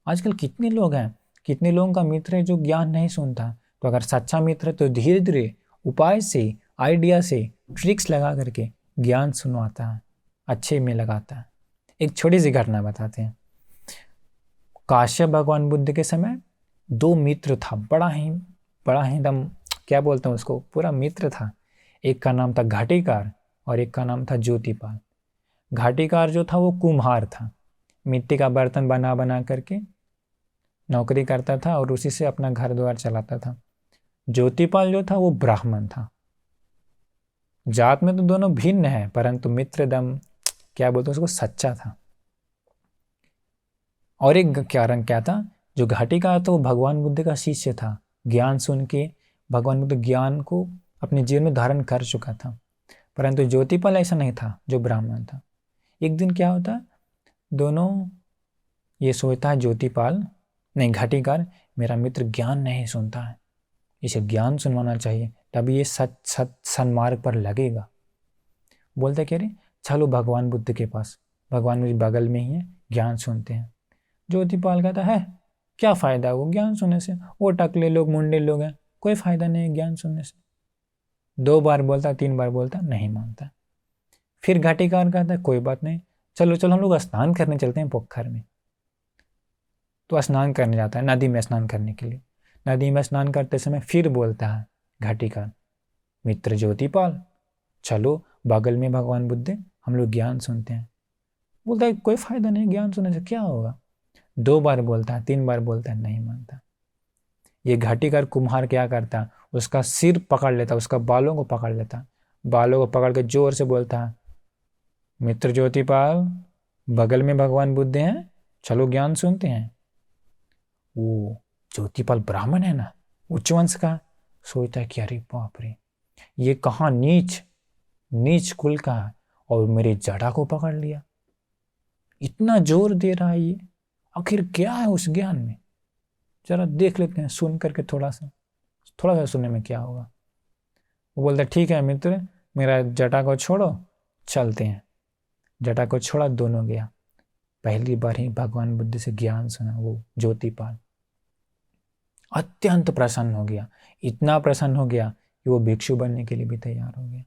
आजकल कितने लोग हैं, कितने लोगों का मित्र है जो ज्ञान नहीं सुनता, तो अगर सच्चा मित्र है तो धीरे धीरे उपाय से, आइडिया से, ट्रिक्स लगा करके ज्ञान सुनवाता है, अच्छे में लगाता है। एक छोटी सी घटना बताते हैं। काश्यप भगवान बुद्ध के समय दो मित्र था, बड़ा ही एकदम क्या बोलते हैं उसको, पूरा मित्र था। एक का नाम था घाटीकार और एक का नाम था ज्योतिपाल। घाटीकार जो था वो कुम्हार था, मिट्टी का बर्तन बना बना करके नौकरी करता था और उसी से अपना घर द्वार चलाता था। ज्योतिपाल जो था वो ब्राह्मण था। जात में तो दोनों भिन्न है, परंतु मित्र दम क्या बोलते उसको, सच्चा था। और एक कारण क्या था, जो घाटीकार था वो भगवान बुद्ध का शिष्य था। ज्ञान सुन के भगवान बुद्ध ज्ञान को अपने जीवन में धारण कर चुका था। परंतु ज्योतिपाल ऐसा नहीं था, जो ब्राह्मण था। एक दिन क्या होता, दोनों ये सोचता है ज्योतिपाल नहीं घाटीकार, मेरा मित्र ज्ञान नहीं सुनता है, इसे ज्ञान सुनवाना चाहिए, तभी ये सन्मार्ग पर लगेगा। बोलते कह रहे चलो भगवान बुद्ध के पास, भगवान बुद्ध बगल में ही है, ज्ञान सुनते हैं। ज्योतिपाल कहता है क्या फ़ायदा वो ज्ञान सुनने से, वो टकले लोग मुंडे लोग हैं, कोई फ़ायदा नहीं है ज्ञान सुनने से। 2 बार बोलता, 3 बार बोलता, नहीं मानता। फिर घाटीकार कहता है कोई बात नहीं, चलो चलो हम लोग स्नान करने चलते हैं पोखर में। तो स्नान करने जाता है, नदी में स्नान करने के लिए। नदी में स्नान करते समय फिर बोलता है घाटीकार, मित्र ज्योतिपाल चलो बगल में भगवान बुद्ध, हम लोग ज्ञान सुनते हैं। बोलता है कोई फ़ायदा नहीं, ज्ञान सुनने से क्या होगा। 2 बार बोलता है, 3 बार बोलता है, नहीं मानता। ये घाटीकार कुम्हार क्या करता, उसका सिर पकड़ लेता, उसका बालों को पकड़ लेता, बालों को पकड़ के जोर से बोलता है, मित्र ज्योतिपाल, बगल में भगवान बुद्ध हैं, चलो ज्ञान सुनते हैं। वो ज्योतिपाल ब्राह्मण है ना, उच्च वंश का, सोचता है कि अरे बाप रे, ये कहाँ नीच नीच कुल का है और मेरे जड़ा को पकड़ लिया, इतना जोर दे रहा है ये, आखिर क्या है उस ज्ञान में, जरा देख लेते हैं, सुन करके थोड़ा सा सुनने में क्या होगा। वो बोलता ठीक है मित्र, मेरा जटा को छोड़ो, चलते हैं। जटा को छोड़ा, दोनों गया। पहली बार ही भगवान बुद्ध से ज्ञान सुना वो ज्योतिपाल अत्यंत प्रसन्न हो गया, इतना प्रसन्न हो गया कि वो भिक्षु बनने के लिए भी तैयार हो गया।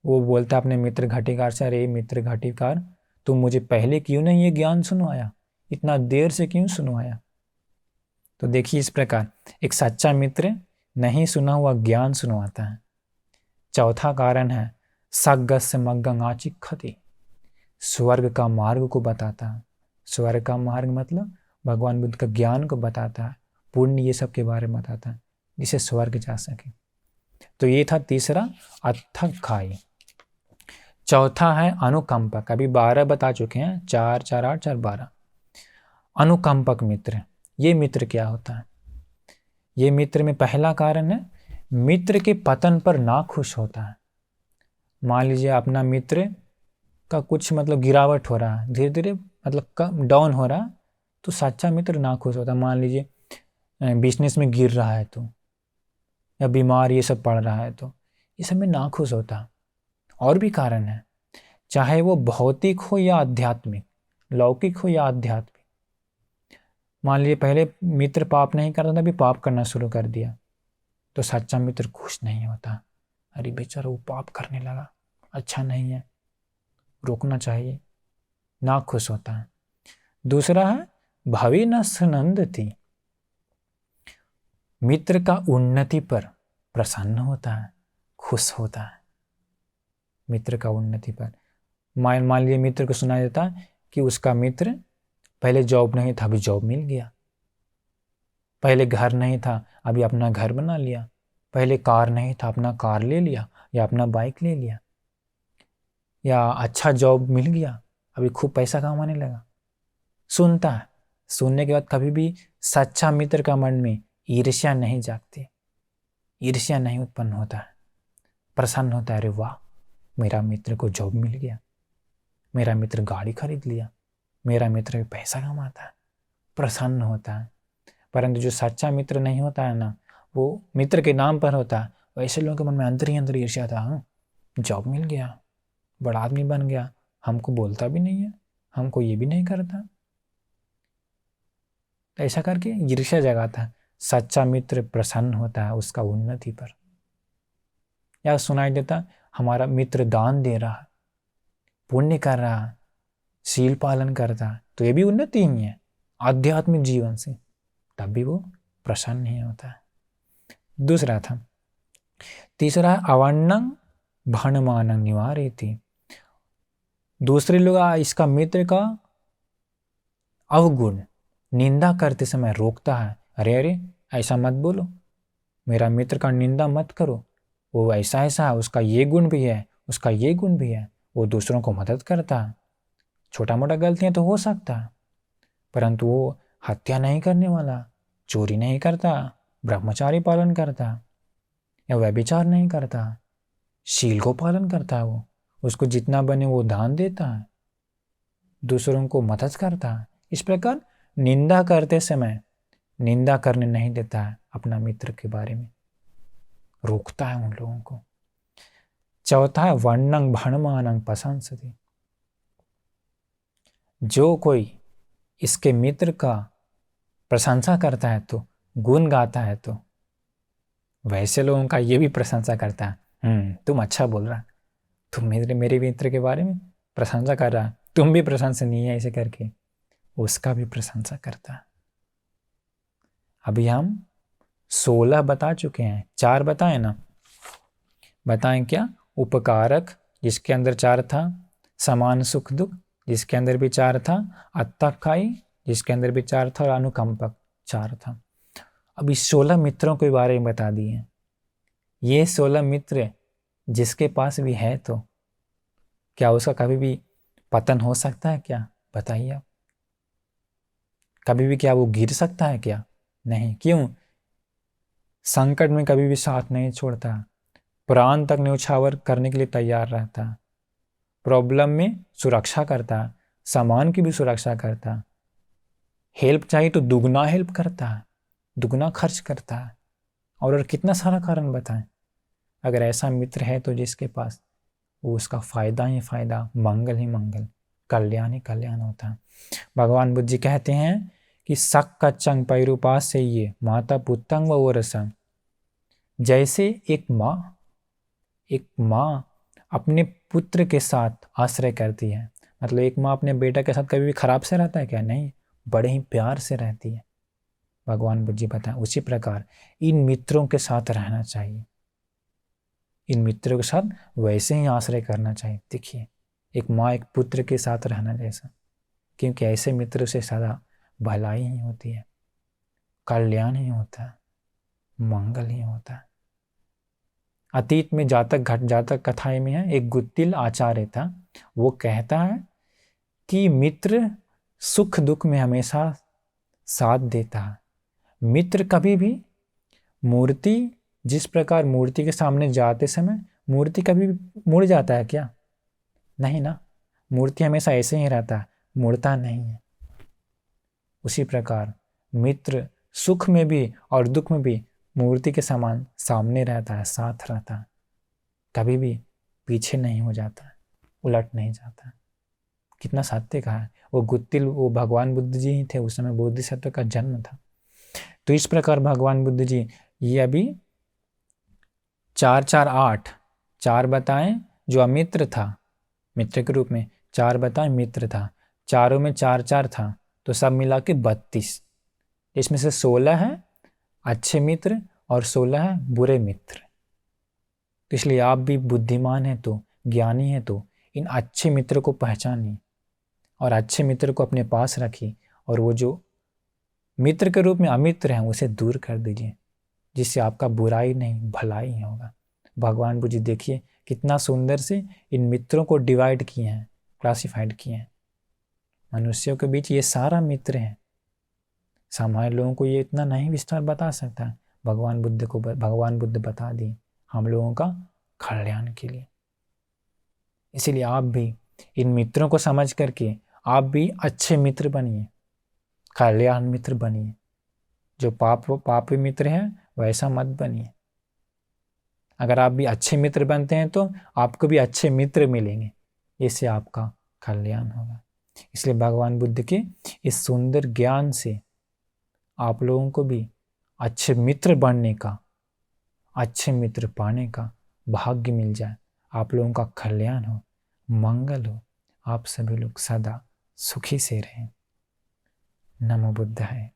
वो बोलता अपने मित्र घाटीकार से, अरे मित्र घाटीकार, तुम मुझे पहले क्यों नहीं ये ज्ञान सुनवाया, इतना देर से क्यों सुनवाया। तो देखिए, इस प्रकार एक सच्चा मित्र नहीं सुना हुआ ज्ञान सुनवाता है। चौथा कारण है सग्गस्य मग्गंगाचिक खति, स्वर्ग का मार्ग को बताता है। स्वर्ग का मार्ग मतलब भगवान बुद्ध का ज्ञान को बताता है, पुण्य ये सब के बारे में बताता है, जिसे स्वर्ग जा सके। तो ये था तीसरा, अथक खाई। चौथा है अनुकंपक। अभी 12 बता चुके हैं, 4 4 8 4 12। अनुकंपक मित्र, ये मित्र क्या होता है? ये मित्र में पहला कारण है मित्र के पतन पर ना खुश होता है। मान लीजिए अपना मित्र का कुछ मतलब गिरावट हो रहा है, धीरे धीरे मतलब डाउन हो रहा है, तो सच्चा मित्र ना खुश होता है। मान लीजिए बिजनेस में गिर रहा है तो, या बीमार ये सब पड़ रहा है तो, ये सब में ना खुश होता। और भी कारण है, चाहे वो भौतिक हो या आध्यात्मिक, लौकिक हो या आध्यात्मिक। मान लीजिए पहले मित्र पाप नहीं करता था, अभी पाप करना शुरू कर दिया, तो सच्चा मित्र खुश नहीं होता। अरे बेचारा वो पाप करने लगा, अच्छा नहीं है, रोकना चाहिए, ना खुश होता है। दूसरा है भविनस्नंदति, मित्र का उन्नति पर प्रसन्न होता है, खुश होता है। मित्र का उन्नति पर मान लीजिए मित्र को सुनाई देता है कि उसका मित्र पहले जॉब नहीं था, अभी जॉब मिल गया, पहले घर नहीं था, अभी अपना घर बना लिया, पहले कार नहीं था, अपना कार ले लिया, या अपना बाइक ले लिया, या अच्छा जॉब मिल गया, अभी खूब पैसा कमाने लगा। सुनता है, सुनने के बाद कभी भी सच्चा मित्र का मन में ईर्ष्या नहीं जागती, ईर्ष्या नहीं उत्पन्न होता है, प्रसन्न होता है, अरे वाह, मेरा मित्र को जॉब मिल गया, मेरा मित्र गाड़ी खरीद लिया, मेरा मित्र पैसा कमाता है, प्रसन्न होता है। परंतु जो सच्चा मित्र नहीं होता है ना, वो मित्र के नाम पर होता है, वैसे लोगों के मन में अंदर ही अंदर ईर्ष्या था, हाँ जॉब मिल गया, बड़ा आदमी बन गया, हमको बोलता भी नहीं है, हमको ये भी नहीं करता, ऐसा करके ईर्ष्या जगाता है। सच्चा मित्र प्रसन्न होता है उसका उन्नति पर। या सुनाई देता हमारा मित्र दान दे रहा है, पुण्य कर रहा है, शील पालन करता है, तो ये भी उन्नति ही है आध्यात्मिक जीवन से, तब भी वो प्रसन्न नहीं होता है। दूसरा था, तीसरा है अवर्णं भणमानं निवारयति, दूसरे लोग इसका मित्र का अवगुण निंदा करते समय रोकता है। अरे अरे ऐसा मत बोलो, मेरा मित्र का निंदा मत करो, वो ऐसा ऐसा है, उसका ये गुण भी है, उसका ये गुण भी है, वो दूसरों को मदद करता है, छोटा मोटा गलतियां तो हो सकता है, परंतु वो हत्या नहीं करने वाला, चोरी नहीं करता, ब्रह्मचारी पालन करता, या व्यभिचार नहीं करता, शील को पालन करता है, वो उसको जितना बने वो दान देता है, दूसरों को मदद करता है। इस प्रकार निंदा करते समय निंदा करने नहीं देता है, अपना मित्र के बारे में रोकता है उन लोगों को। चौथा है वर्णं भणमानं प्रशंसति, जो कोई इसके मित्र का प्रशंसा करता है, तो गुण गाता है, तो वैसे लोगों का ये भी प्रशंसा करता है, तुम अच्छा बोल रहा, तुम मेरे मित्र के बारे में प्रशंसा कर रहा, तुम भी प्रशंसनीय है, ऐसे करके उसका भी प्रशंसा करता है। अभी हम 16 बता चुके हैं, 4 बताएं ना, बताएं क्या? उपकारक जिसके अंदर 4 था, समान सुख दुख जिसके अंदर भी 4 था, अत्तखाई जिसके अंदर भी 4 था, और अनुकंपक 4 था। अब इस 16 मित्रों के बारे में बता दिए। ये 16 मित्र जिसके पास भी है तो क्या उसका कभी भी पतन हो सकता है क्या? बताइए आप। कभी भी क्या वो गिर सकता है क्या? नहीं। क्यों? संकट में कभी भी साथ नहीं छोड़ता, प्राण तक न्यौछावर करने के लिए तैयार रहता, प्रॉब्लम में सुरक्षा करता, सामान की भी सुरक्षा करता, हेल्प चाहिए तो दुगना हेल्प करता है, दुगना खर्च करता है, और कितना सारा कारण बताएं। अगर ऐसा मित्र है तो जिसके पास, वो उसका फायदा ही फायदा, मंगल ही मंगल, कल्याण ही कल्याण होता है। भगवान बुद्ध जी कहते हैं कि सक कच्चंग पैरूपास से ये माता पुत्तंग व ओरसंग। जैसे एक माँ अपने पुत्र के साथ आश्रय करती है, मतलब एक माँ अपने बेटा के साथ कभी भी खराब से रहता है क्या? नहीं, बड़े ही प्यार से रहती है। भगवान बुद्ध जी बताएं उसी प्रकार इन मित्रों के साथ रहना चाहिए, इन मित्रों के साथ वैसे ही आश्रय करना चाहिए। देखिए, एक माँ एक पुत्र के साथ रहना जैसा, क्योंकि ऐसे मित्र से सदा भलाई ही होती है, कल्याण ही होता है, मंगल ही होता है। अतीत में जातक कथाएं में है, एक गुत्तिल आचार्य था, वो कहता है कि मित्र सुख दुख में हमेशा साथ देता है। मित्र कभी भी मूर्ति, जिस प्रकार मूर्ति के सामने जाते समय मूर्ति कभी मुड़ जाता है क्या? नहीं ना, मूर्ति हमेशा ऐसे ही रहता है, मुड़ता नहीं है। उसी प्रकार मित्र सुख में भी और दुख में भी मूर्ति के समान सामने रहता है, साथ रहता है, कभी भी पीछे नहीं हो जाता है, उलट नहीं जाता है। कितना सत्य कहा है। वो गुत्तिल वो भगवान बुद्ध जी ही थे, उस समय बोधिसत्व का जन्म था। तो इस प्रकार भगवान बुद्ध जी ये अभी 4 4 8 4 बताएं जो अमित्र था, मित्र के रूप में 4 बताएं मित्र था, चारों में 4 4 था, तो सब मिला के 32। इसमें से 16 है अच्छे मित्र और 16 है बुरे मित्र। तो इसलिए आप भी बुद्धिमान हैं तो, ज्ञानी हैं तो इन अच्छे मित्र को पहचानिए और अच्छे मित्र को अपने पास रखिए, और वो जो मित्र के रूप में अमित्र हैं उसे दूर कर दीजिए, जिससे आपका बुराई नहीं भलाई ही होगा। भगवान बुद्ध जी देखिए कितना सुंदर से इन मित्रों को डिवाइड किए हैं, क्लासिफाइड किए हैं। मनुष्यों के बीच ये सारा मित्र हैं, सामान्य लोगों को ये इतना नहीं विस्तार बता सकता है, भगवान बुद्ध बता दिए हम लोगों का कल्याण के लिए। इसीलिए आप भी इन मित्रों को समझ करके आप भी अच्छे मित्र बनिए, कल्याण मित्र बनिए। जो पापी मित्र हैं वैसा मत बनिए। अगर आप भी अच्छे मित्र बनते हैं तो आपको भी अच्छे मित्र मिलेंगे, इससे आपका कल्याण होगा। इसलिए भगवान बुद्ध के इस सुंदर ज्ञान से आप लोगों को भी अच्छे मित्र बनने का, अच्छे मित्र पाने का भाग्य मिल जाए, आप लोगों का कल्याण हो, मंगल हो, आप सभी लोग सदा सुखी से रहें। नमो बुद्धाय।